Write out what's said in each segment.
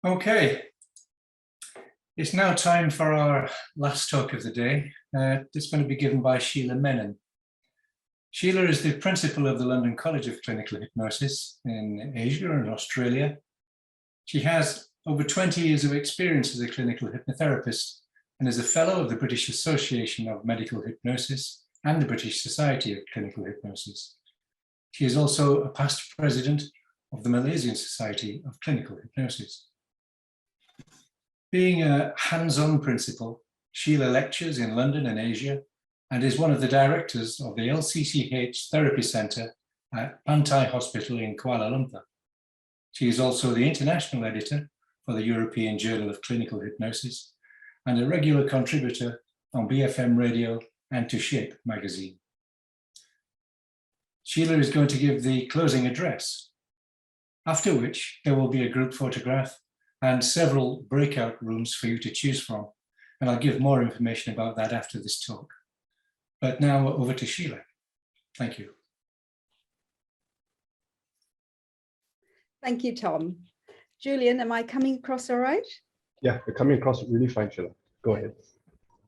Okay, it's now time for our last talk of the day. It's going to be given by Sheila Menon. Sheila is the principal of the London College of Clinical Hypnosis in Asia and Australia. She has over 20 years of experience as a clinical hypnotherapist and is a fellow of the British Association of Medical Hypnosis and the British Society of Clinical Hypnosis. She is also a past president of the Malaysian Society of Clinical Hypnosis. Being a hands-on principal, Sheila lectures in London and Asia and is one of the directors of the LCCH Therapy Centre at Pantai Hospital in Kuala Lumpur. She is also the international editor for the European Journal of Clinical Hypnosis and a regular contributor on BFM Radio and To Shape magazine. Sheila is going to give the closing address, after which there will be a group photograph and several breakout rooms for you to choose from. And I'll give more information about that after this talk. But now over to Sheila. Thank you. Thank you, Tom. Julian, am I coming across all right? Yeah, you're coming across really fine, Sheila. Go ahead.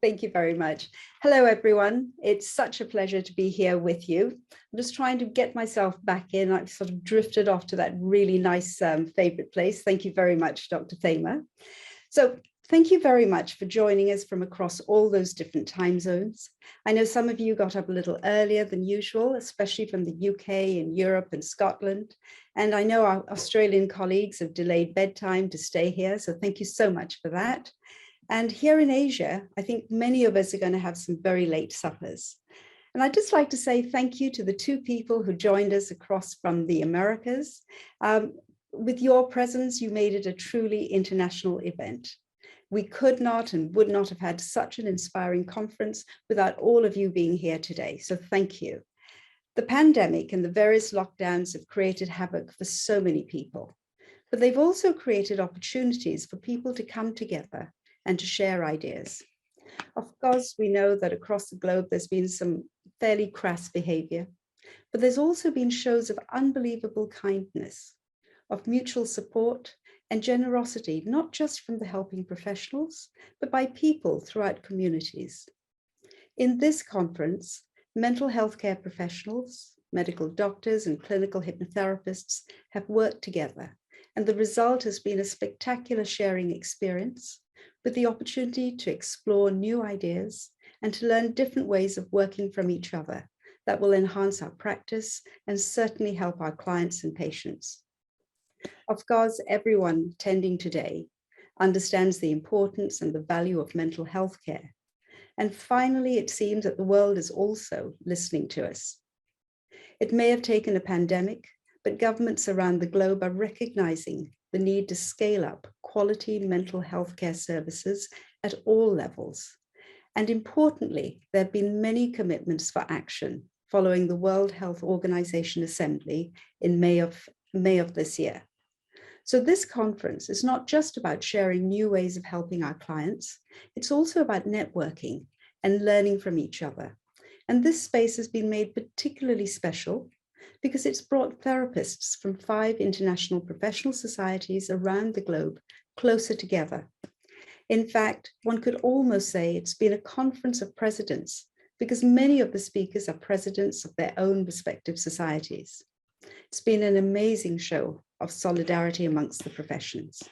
Thank you very much. Hello, everyone. It's such a pleasure to be here with you. I'm just trying to get myself back in. I've sort of drifted off to that really nice favorite place. Thank you very much, Dr. Thamer. So thank you very much for joining us from across all those different time zones. I know some of you got up a little earlier than usual, especially from the UK and Europe and Scotland. And I know our Australian colleagues have delayed bedtime to stay here. So thank you so much for that. And here in Asia, I think many of us are going to have some very late suppers. And I'd just like to say thank you to the two people who joined us across from the Americas. With your presence, you made it a truly international event. We could not and would not have had such an inspiring conference without all of you being here today. So thank you. The pandemic and the various lockdowns have created havoc for so many people, but they've also created opportunities for people to come together and to share ideas. Of course, we know that across the globe, there's been some fairly crass behavior, but there's also been shows of unbelievable kindness, of mutual support and generosity, not just from the helping professionals, but by people throughout communities. In this conference, mental health care professionals, medical doctors, and clinical hypnotherapists have worked together, and the result has been a spectacular sharing experience with the opportunity to explore new ideas and to learn different ways of working from each other that will enhance our practice and certainly help our clients and patients. Of course, everyone attending today understands the importance and the value of mental health care. And finally, it seems that the world is also listening to us. It may have taken a pandemic, but governments around the globe are recognizing the need to scale up quality mental health care services at all levels. And importantly, there have been many commitments for action following the World Health Organization Assembly in May of this year. So this conference is not just about sharing new ways of helping our clients, it's also about networking and learning from each other. And this space has been made particularly special because it's brought therapists from 5 international professional societies around the globe closer together. In fact, one could almost say it's been a conference of presidents because many of the speakers are presidents of their own respective societies. It's been an amazing show of solidarity amongst the professions.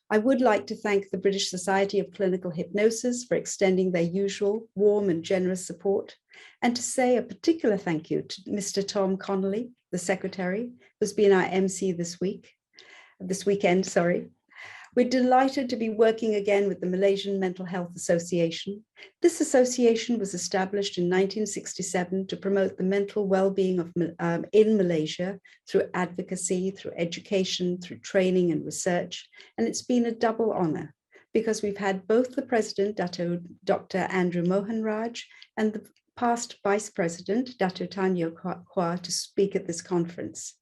I would like to thank the British Society of Clinical Hypnosis for extending their usual warm and generous support, and to say a particular thank you to Mr. Tom Connolly, the Secretary, who's been our MC this weekend. We're delighted to be working again with the Malaysian Mental Health Association. This association was established in 1967 to promote the mental well-being of in Malaysia through advocacy, through education, through training and research. And it's been a double honor because we've had both the president, Dr. Andrew Mohanraj, and the past vice president, Dato Tanya Kwa, to speak at this conference.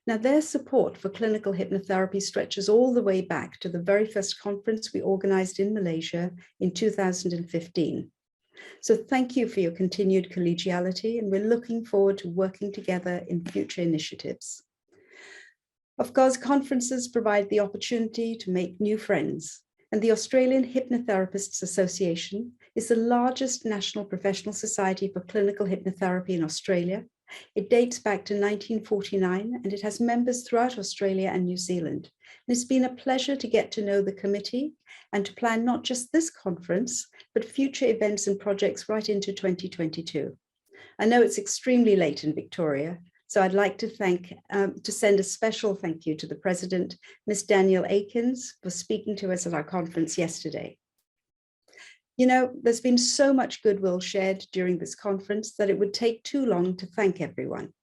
Now, their support for clinical hypnotherapy stretches all the way back to the very first conference we organized in Malaysia in 2015. So thank you for your continued collegiality, and we're looking forward to working together in future initiatives. Of course, conferences provide the opportunity to make new friends, and the Australian Hypnotherapists Association is the largest national professional society for clinical hypnotherapy in Australia. It dates back to 1949, and it has members throughout Australia and New Zealand. And it's been a pleasure to get to know the committee and to plan not just this conference, but future events and projects right into 2022. I know it's extremely late in Victoria, so I'd like to send a special thank you to the President, Ms. Danielle Aikens, for speaking to us at our conference yesterday. You know, there's been so much goodwill shared during this conference that it would take too long to thank everyone.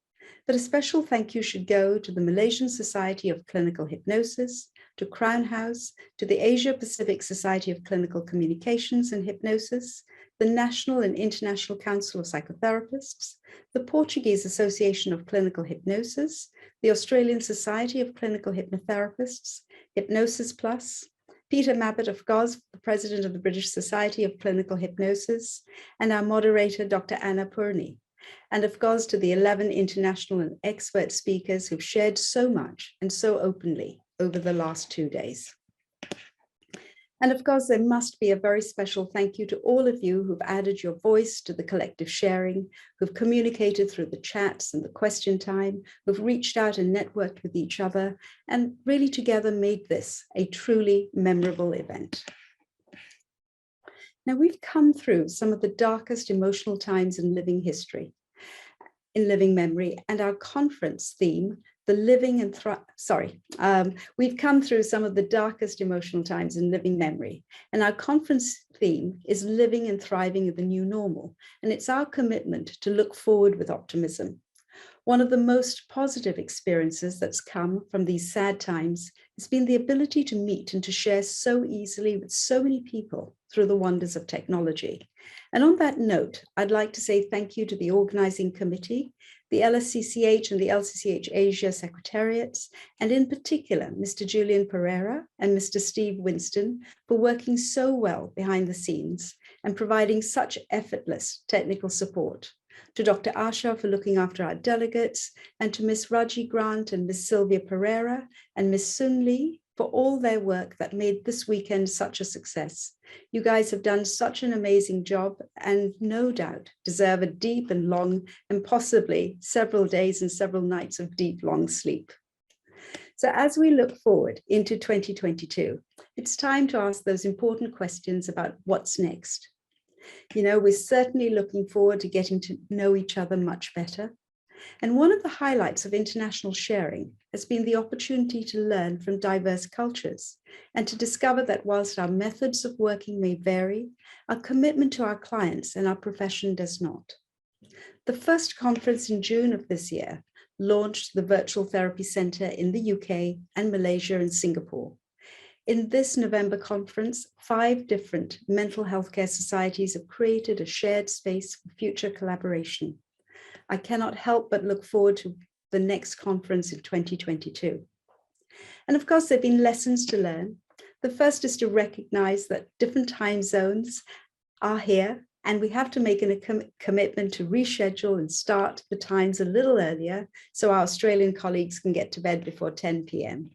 But a special thank you should go to the Malaysian Society of Clinical Hypnosis, to Crown House, to the Asia Pacific Society of Clinical Communications and Hypnosis, the National and International Council of Psychotherapists, the Portuguese Association of Clinical Hypnosis, the Australian Society of Clinical Hypnotherapists, Hypnosis Plus, Peter Mabbott of GOS, the President of the British Society of Clinical Hypnosis, and our moderator, Dr. Anna Purni. And of course, to the 11 international and expert speakers who've shared so much and so openly over the last 2 days. And of course, there must be a very special thank you to all of you who've added your voice to the collective sharing, who've communicated through the chats and the question time, who've reached out and networked with each other, and really together made this a truly memorable event. Now, we've come through some of the darkest emotional times in living history, in living memory, and our conference theme, we've come through some of the darkest emotional times in living memory, and our conference theme is living and thriving in the new normal, and it's our commitment to look forward with optimism. One of the most positive experiences that's come from these sad times has been the ability to meet and to share so easily with so many people through the wonders of technology. And on that note, I'd like to say thank you to the organizing committee, the LSCCH and the LCCH Asia Secretariats, and in particular, Mr. Julian Pereira and Mr. Steve Winston for working so well behind the scenes and providing such effortless technical support. To Dr. Asha for looking after our delegates, and to Ms. Raji Grant and Ms. Sylvia Pereira and Ms. Sun Lee for all their work that made this weekend such a success. You guys have done such an amazing job and no doubt deserve a deep and long and possibly several days and several nights of deep, long sleep. So as we look forward into 2022, it's time to ask those important questions about what's next. You know, we're certainly looking forward to getting to know each other much better. And one of the highlights of international sharing has been the opportunity to learn from diverse cultures and to discover that whilst our methods of working may vary, our commitment to our clients and our profession does not. The first conference in June of this year launched the Virtual Therapy Centre in the UK and Malaysia and Singapore. In this November conference, 5 different mental health care societies have created a shared space for future collaboration. I cannot help but look forward to the next conference in 2022. And of course, there have been lessons to learn. The first is to recognize that different time zones are here, and we have to make a commitment to reschedule and start the times a little earlier so our Australian colleagues can get to bed before 10 p.m.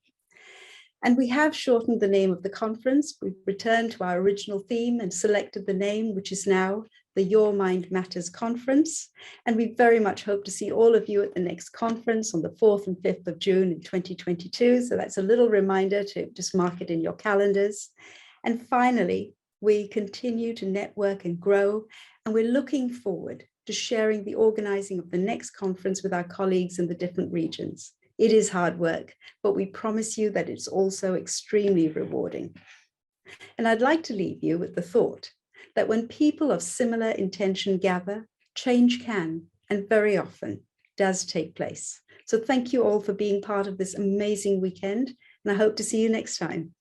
And we have shortened the name of the conference. We've returned to our original theme and selected the name, which is now the Your Mind Matters Conference. And we very much hope to see all of you at the next conference on the 4th and 5th of June in 2022. So that's a little reminder to just mark it in your calendars. And finally, we continue to network and grow, and we're looking forward to sharing the organizing of the next conference with our colleagues in the different regions. It is hard work, but we promise you that it's also extremely rewarding. And I'd like to leave you with the thought that when people of similar intention gather, change can, and very often does take place. So thank you all for being part of this amazing weekend, and I hope to see you next time.